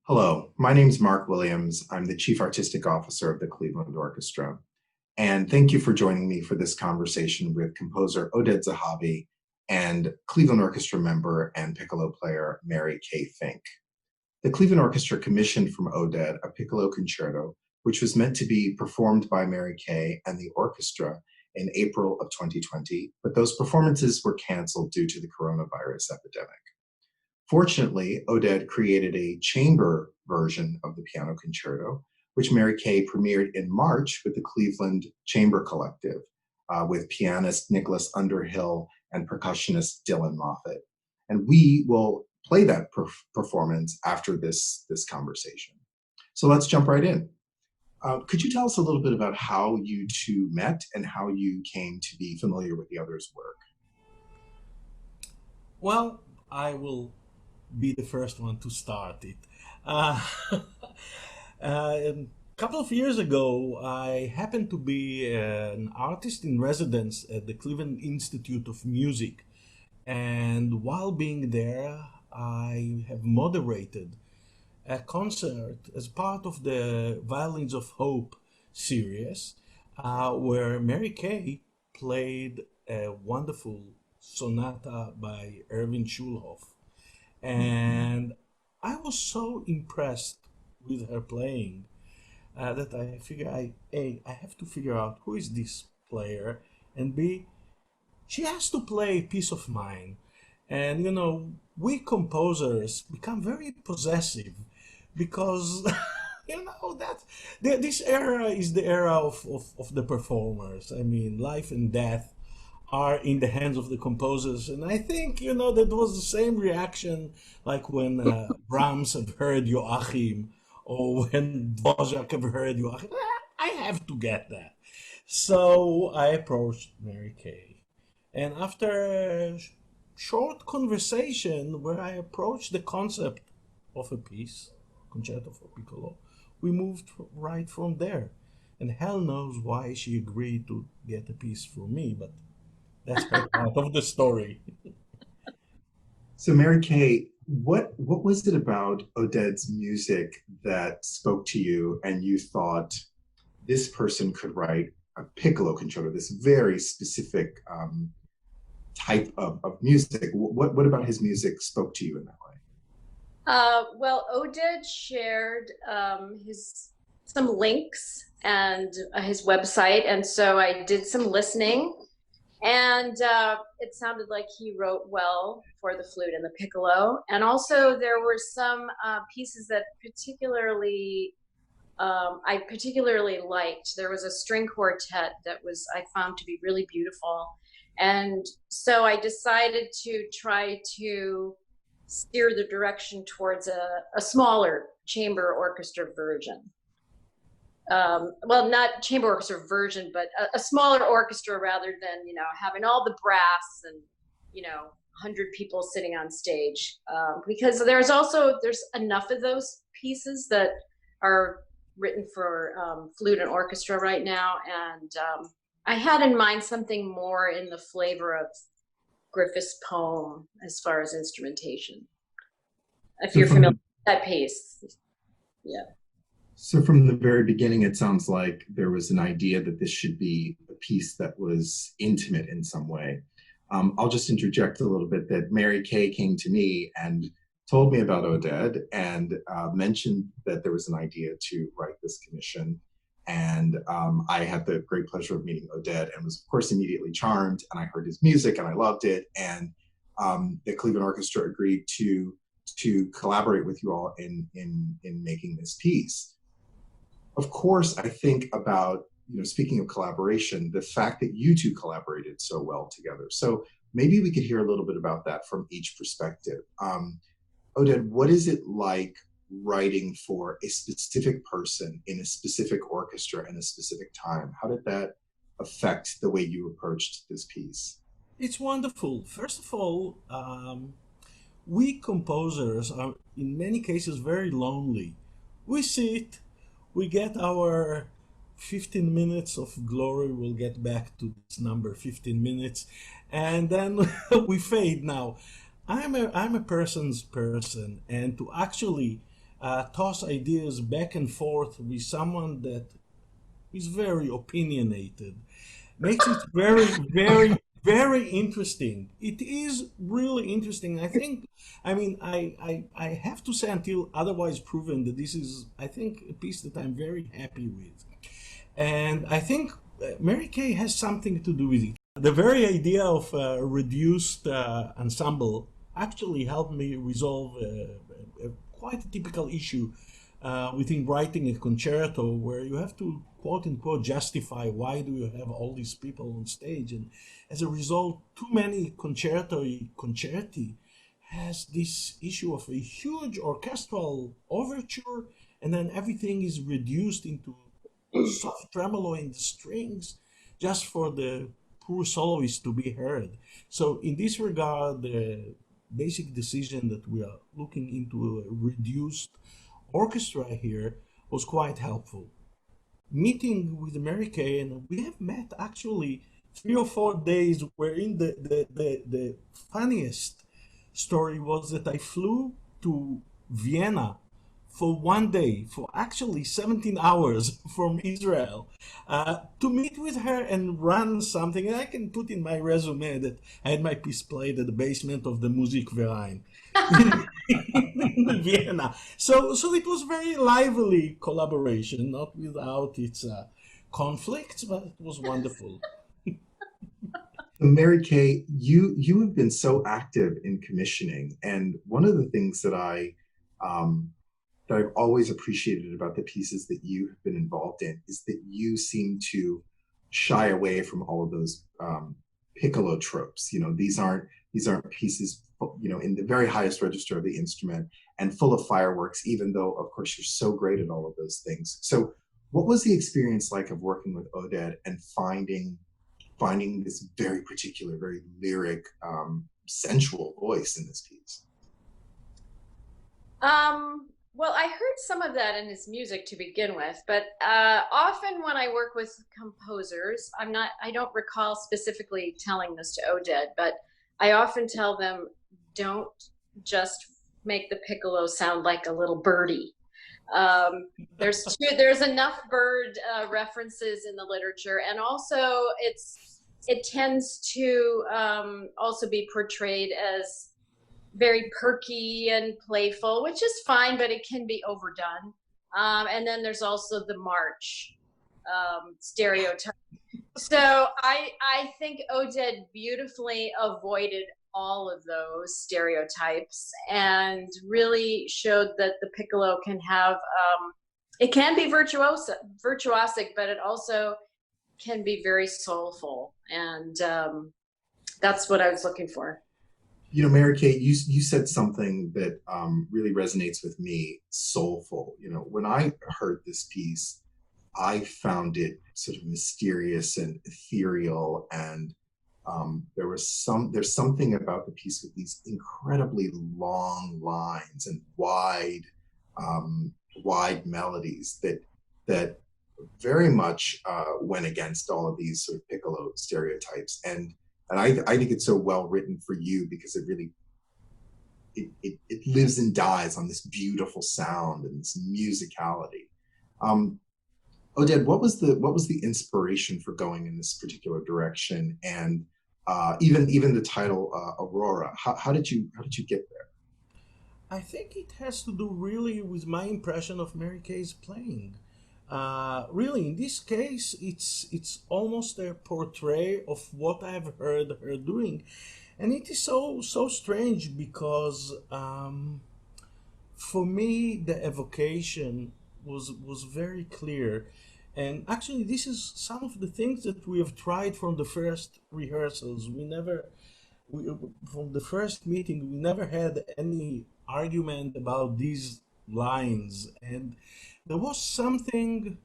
Hello, my name's Mark Williams. I'm the Chief Artistic Officer of the Cleveland Orchestra. And thank you for joining me for this conversation with composer Oded Zehavi and Cleveland Orchestra member and piccolo player Mary Kay Fink. The Cleveland Orchestra commissioned from Oded a piccolo concerto, which was meant to be performed by Mary Kay and the orchestra in April of 2020, but those performances were canceled due to the coronavirus epidemic. Fortunately, Oded created a chamber version of the piano concerto, which Mary Kay premiered in March with the Cleveland Chamber Collective, with pianist Nicholas Underhill and percussionist Dylan Moffitt. And we will play that performance after this conversation. So let's jump right in. Could you tell us a little bit about how you two met and how you came to be familiar with the other's work? Well, I will be the first one to start it. Uh, a couple of years ago, I happened to be an artist in residence at the Cleveland Institute of Music. And while being there, I have moderated a concert as part of the Violins of Hope series, where Mary Kay played a wonderful sonata by Erwin Schulhoff. And I was so impressed with her playing that I figure I have to figure out who is this player, and B, she has to play Peace of Mind. And we composers become very possessive because that this era is the era of the performers. I mean, life and death are in the hands of the composers. And I think, that was the same reaction like when Brahms have heard Joachim or when Dvorak have heard Joachim. I have to get that. So I approached Mary Kay. And after a short conversation where I approached the concept of a piece, concerto for piccolo, we moved right from there. And hell knows why she agreed to get a piece from me, but that's her part of the story. So, Mary Kay, what was it about Oded's music that spoke to you, and you thought this person could write a piccolo concerto, this very specific type of music? What about his music spoke to you in that way? Well, Oded shared his some links and his website, and so I did some listening, and it sounded like he wrote well for the flute and the piccolo. And also there were some pieces that I particularly liked. There was a string quartet that I found to be really beautiful, and so I decided to try to steer the direction towards a smaller chamber orchestra version. Well, not chamber orchestra version, but a smaller orchestra rather than, having all the brass and, 100 people sitting on stage. Because there's enough of those pieces that are written for flute and orchestra right now. And I had in mind something more in the flavor of Griffith's poem as far as instrumentation. If So you're from familiar the with that piece, yeah. so from the very beginning, it sounds like there was an idea that this should be a piece that was intimate in some way. I'll just interject a little bit that Mary Kay came to me and told me about Oded and mentioned that there was an idea to write this commission. And I had the great pleasure of meeting Oded and was, of course, immediately charmed. And I heard his music and I loved it. And the Cleveland Orchestra agreed to collaborate with you all in making this piece. Of course, I think about, speaking of collaboration, the fact that you two collaborated so well together. So maybe we could hear a little bit about that from each perspective. Oded, what is it like writing for a specific person in a specific orchestra in a specific time? How did that affect the way you approached this piece? It's wonderful. First of all, we composers are in many cases very lonely. We sit, we get our 15 minutes of glory, we'll get back to this number 15 minutes, and then we fade. Now, I'm a person's person, and to actually toss ideas back and forth with someone that is very opinionated. Makes it very, very, very interesting. It is really interesting. I mean, I have to say until otherwise proven that this is, I think, a piece that I'm very happy with. And I think Mary Kay has something to do with it. The very idea of a reduced ensemble actually helped me resolve quite a typical issue within writing a concerto, where you have to quote unquote justify why do you have all these people on stage, and as a result, too many concerti has this issue of a huge orchestral overture, and then everything is reduced into soft tremolo in the strings just for the poor soloist to be heard. So in this regard, the basic decision that we are looking into a reduced orchestra here was quite helpful. Meeting with Mary Kay, and we have met actually 3 or 4 days, wherein the funniest story was that I flew to Vienna for one day, for actually 17 hours from Israel, to meet with her and run something. And I can put in my resume that I had my piece played at the basement of the Musikverein in Vienna. So it was very lively collaboration, not without its conflicts, but it was wonderful. Mary Kay, you have been so active in commissioning, and one of the things that I've always appreciated about the pieces that you have been involved in is that you seem to shy away from all of those piccolo tropes. You know, these aren't pieces, you know, in the very highest register of the instrument and full of fireworks, even though, of course, you're so great at all of those things. So what was the experience like of working with Oded and finding this very particular, very lyric, sensual voice in this piece? Well, I heard some of that in his music to begin with, but often when I work with composers, I don't recall specifically telling this to Oded, but I often tell them, don't just make the piccolo sound like a little birdie. There's enough bird references in the literature, and also it tends to also be portrayed as very perky and playful, which is fine, but it can be overdone. And then there's also the march stereotype. So I think Oded beautifully avoided all of those stereotypes and really showed that the piccolo can have, it can be virtuosic, but it also can be very soulful. And that's what I was looking for. You know, Mary Kay, you said something that really resonates with me, soulful. You know, when I heard this piece, I found it sort of mysterious and ethereal, and there's something about the piece with these incredibly long lines and wide melodies that very much went against all of these sort of piccolo stereotypes. And I think it's so well written for you because it really it lives and dies on this beautiful sound and this musicality. Oded, what was the inspiration for going in this particular direction, and even the title Aurora? How did you get there? I think it has to do really with my impression of Mary Kay's playing. Really, in this case, it's almost a portrait of what I've heard her doing, and it is so strange because for me the evocation was very clear, and actually this is some of the things that we have tried from the first rehearsals. From the first meeting, we never had any argument about these lines, and there was something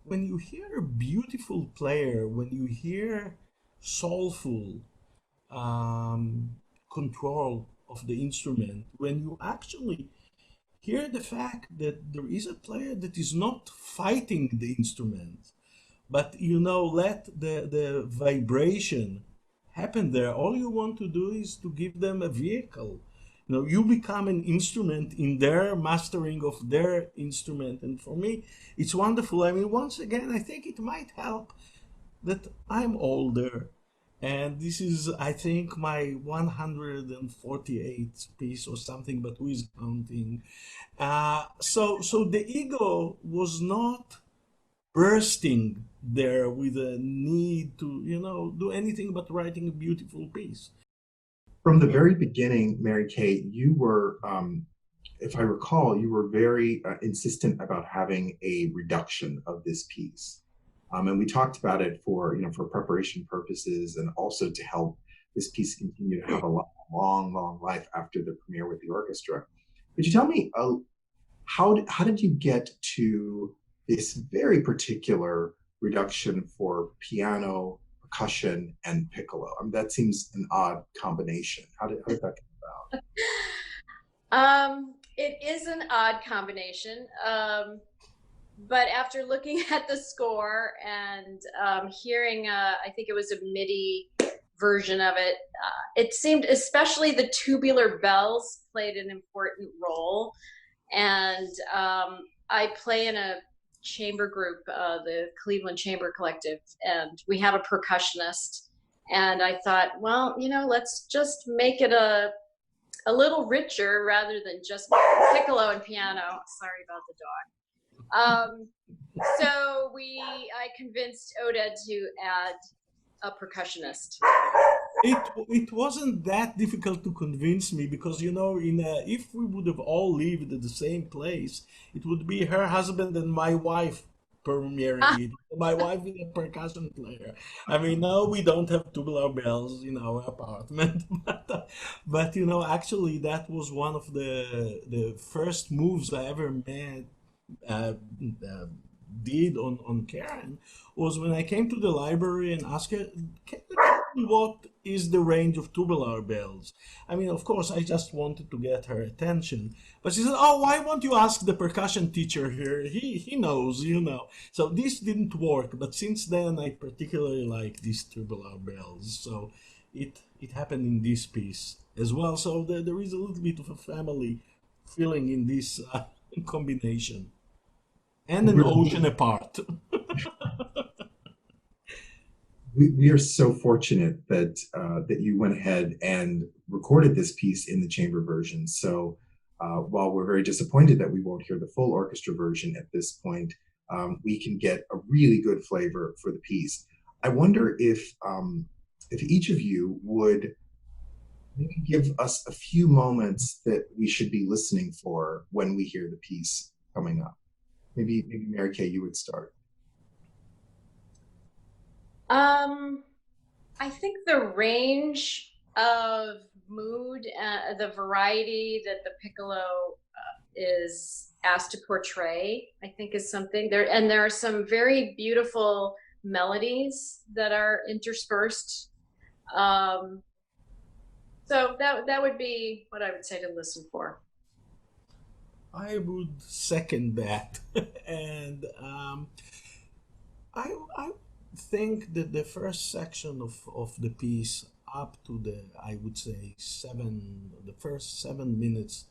when you hear a beautiful player, when you hear soulful control of the instrument, when you actually hear the fact that there is a player that is not fighting the instrument, but let the vibration happen there. All you want to do is to give them a vehicle, You know, you become an instrument in their mastering of their instrument. And for me, it's wonderful. I mean, once again, I think it might help that I'm older. And this is, I think, my 148th piece or something, but who is counting? So the ego was not bursting there with a need to, do anything but writing a beautiful piece. From the very beginning, Mary Kay, you were, if I recall, you were very insistent about having a reduction of this piece. And we talked about it for preparation purposes and also to help this piece continue to have a long, long life after the premiere with the orchestra. Could you tell me how did you get to this very particular reduction for piano, percussion, and piccolo? I mean, that seems an odd combination. How did that come about? It is an odd combination. But after looking at the score and hearing, I think it was a MIDI version of it, it seemed, especially the tubular bells played an important role. And I play in a chamber group, the Cleveland Chamber Collective, and we have a percussionist. And I thought, well, let's just make it a little richer rather than just piccolo and piano. Sorry about the dog. So I convinced Oded to add a percussionist. It wasn't that difficult to convince me because if we would have all lived at the same place, it would be her husband and my wife premiering it. My wife is a percussion player. I mean, no, we don't have tubular bells in our apartment, but actually that was one of the first moves I ever made. Did on Karen was when I came to the library and asked her, can you tell me what is the range of tubular bells? I mean, of course, I just wanted to get her attention. But she said, oh, why won't you ask the percussion teacher here? He knows, So this didn't work. But since then, I particularly like these tubular bells. So it happened in this piece as well. So there is a little bit of a family feeling in this combination. And an ocean apart. We are so fortunate that you went ahead and recorded this piece in the chamber version. So while we're very disappointed that we won't hear the full orchestra version at this point, we can get a really good flavor for the piece. I wonder if each of you would maybe give us a few moments that we should be listening for when we hear the piece coming up. Maybe Mary Kay, you would start. I think the range of mood, the variety that the piccolo is asked to portray, I think is something there. And there are some very beautiful melodies that are interspersed. So that would be what I would say to listen for. I would second that, and I think that the first section of the piece up to I would say the first 7 minutes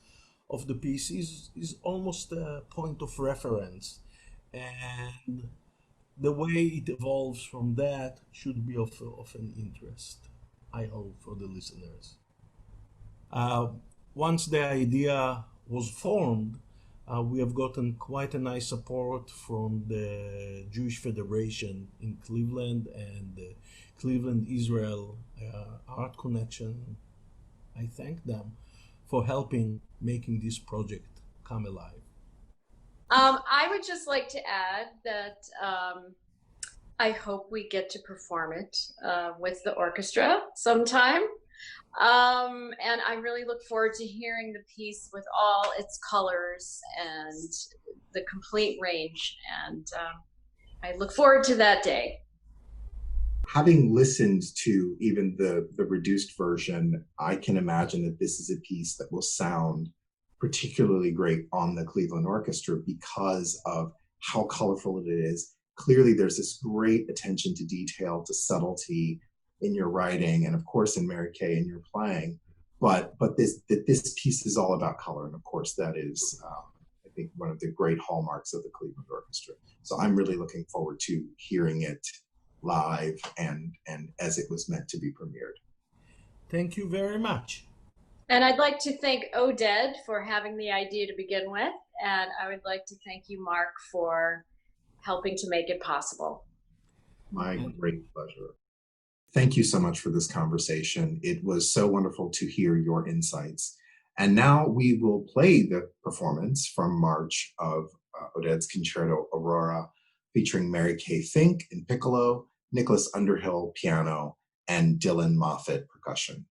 of the piece is almost a point of reference, and the way it evolves from that should be of an interest, I hope, for the listeners. Once the idea was formed, we have gotten quite a nice support from the Jewish Federation in Cleveland and the Cleveland Israel Art Connection. I thank them for helping making this project come alive. I would just like to add that I hope we get to perform it with the orchestra sometime. And I really look forward to hearing the piece with all its colors and the complete range. And I look forward to that day. Having listened to even the reduced version, I can imagine that this is a piece that will sound particularly great on the Cleveland Orchestra because of how colorful it is. Clearly, there's this great attention to detail, to subtlety in your writing, and of course in Mary Kay in your playing. but this piece is all about color, and of course that is I think one of the great hallmarks of the Cleveland Orchestra. So I'm really looking forward to hearing it live and as it was meant to be premiered. Thank you very much. And I'd like to thank Oded for having the idea to begin with, and I would like to thank you, Mark, for helping to make it possible. My great pleasure. Thank you so much for this conversation. It was so wonderful to hear your insights. And now we will play the performance from March of Oded's Concerto Aurora, featuring Mary Kay Fink in piccolo, Nicholas Underhill piano, and Dylan Moffitt percussion.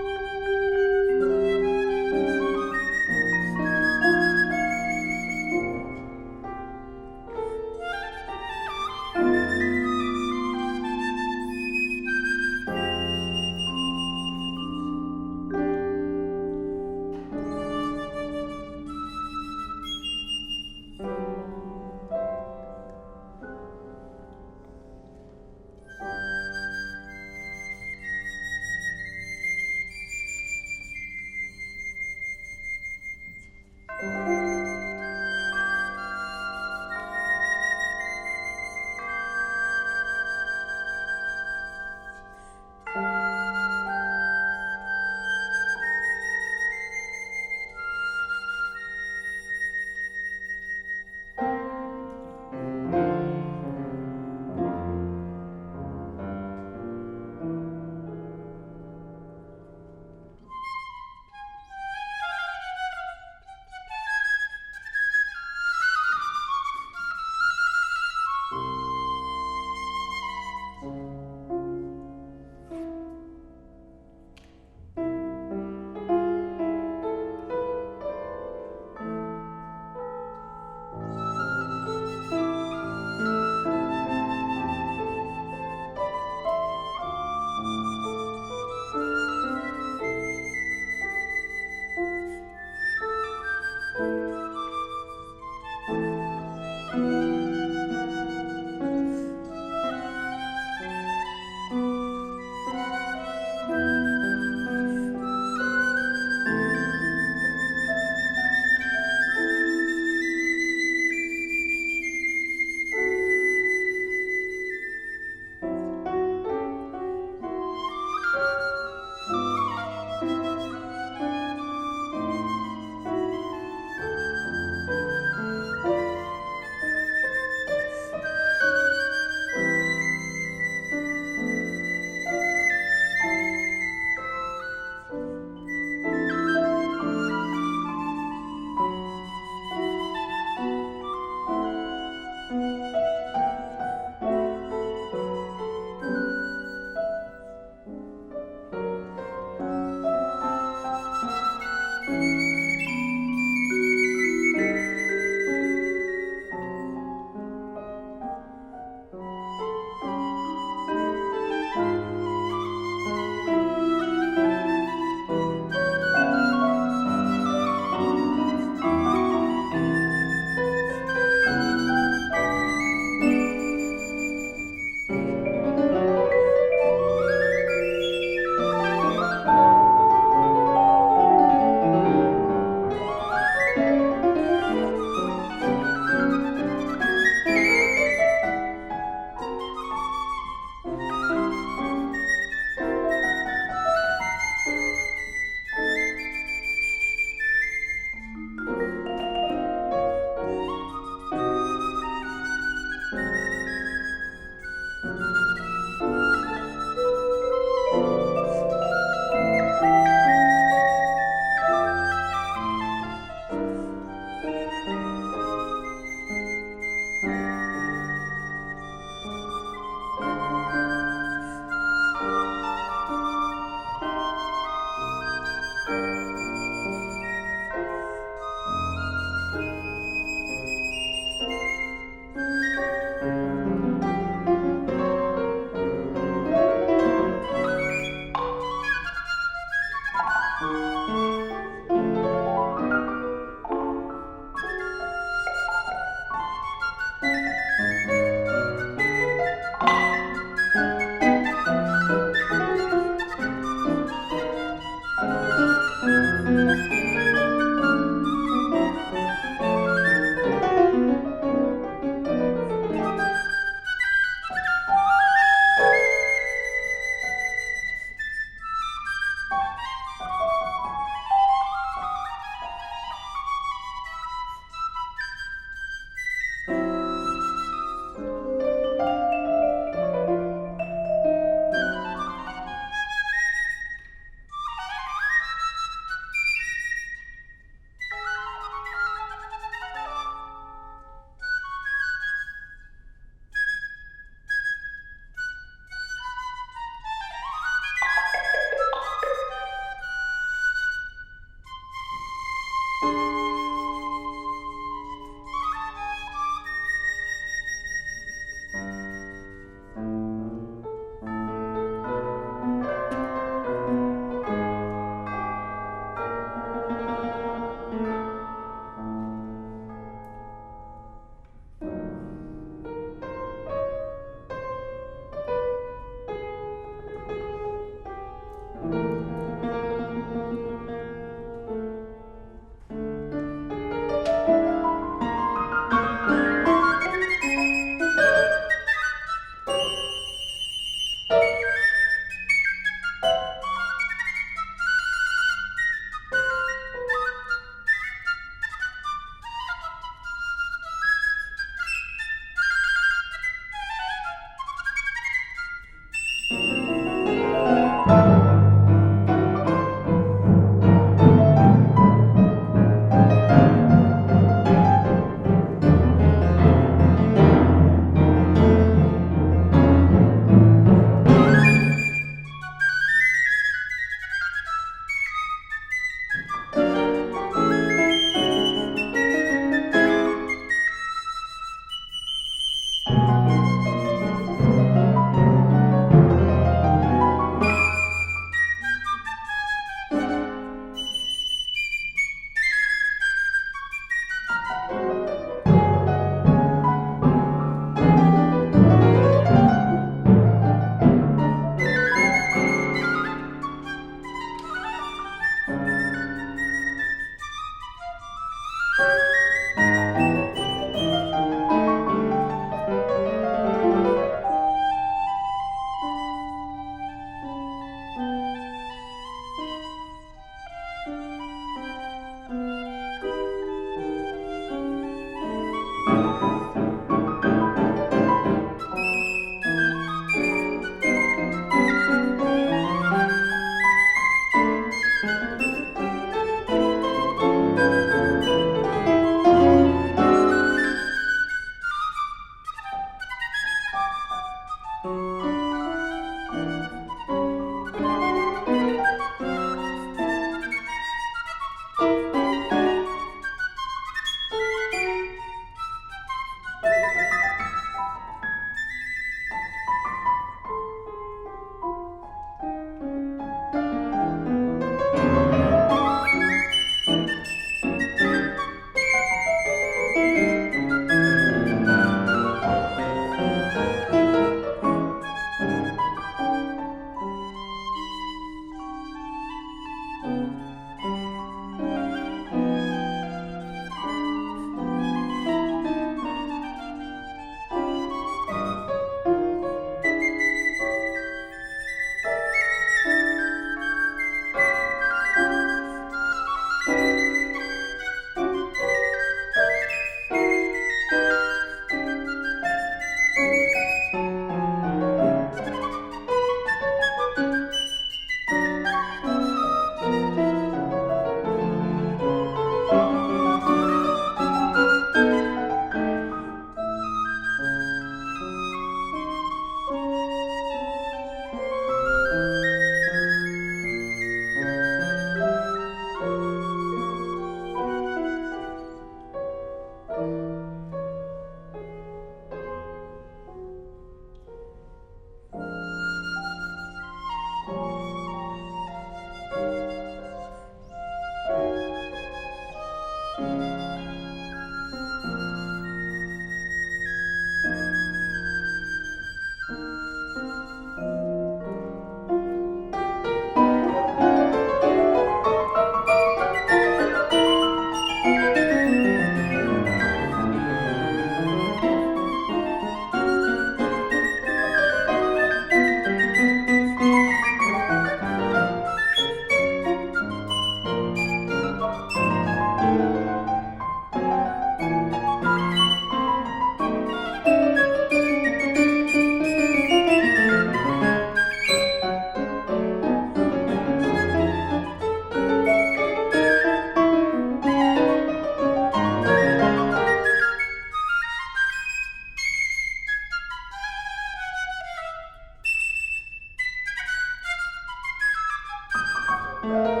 you.